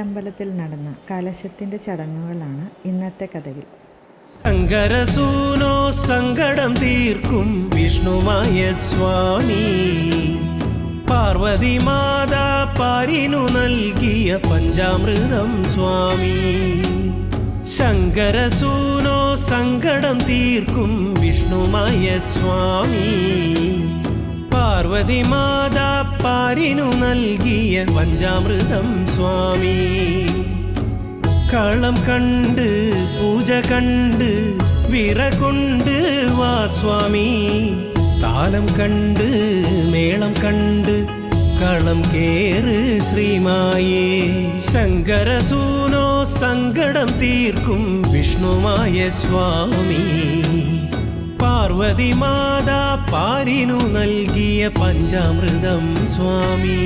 പാലായിട്ടമ്പലത്തിൽ നടന്ന കലശത്തിൻ്റെ ചടങ്ങുകളാണ് ഇന്നത്തെ കഥയിൽ. ശങ്കരസൂനോ സങ്കടം തീർക്കും വിഷ്ണുമായ സ്വാമി, പാർവതി മാതാ പാരിനു നൽകിയ പഞ്ചാമൃതം സ്വാമി. ശങ്കരസൂനോ സങ്കടം തീർക്കും വിഷ്ണുമായ സ്വാമി, പാർവതി മാതാ പാരിനു നൽകിയ പഞ്ചാമൃതം സ്വാമി. കളം കണ്ട് പൂജ കണ്ട് വിറകൊണ്ട് വാ സ്വാമി, താലം കണ്ട് മേളം കണ്ട് കളം കേറ് ശ്രീമായേ. ശങ്കരസൂനോ സങ്കടം തീർക്കും വിഷ്ണുമായ സ്വാമി, പാർവതി മാതാ പാരിനു നൽകിയ പഞ്ചാമൃതം സ്വാമി.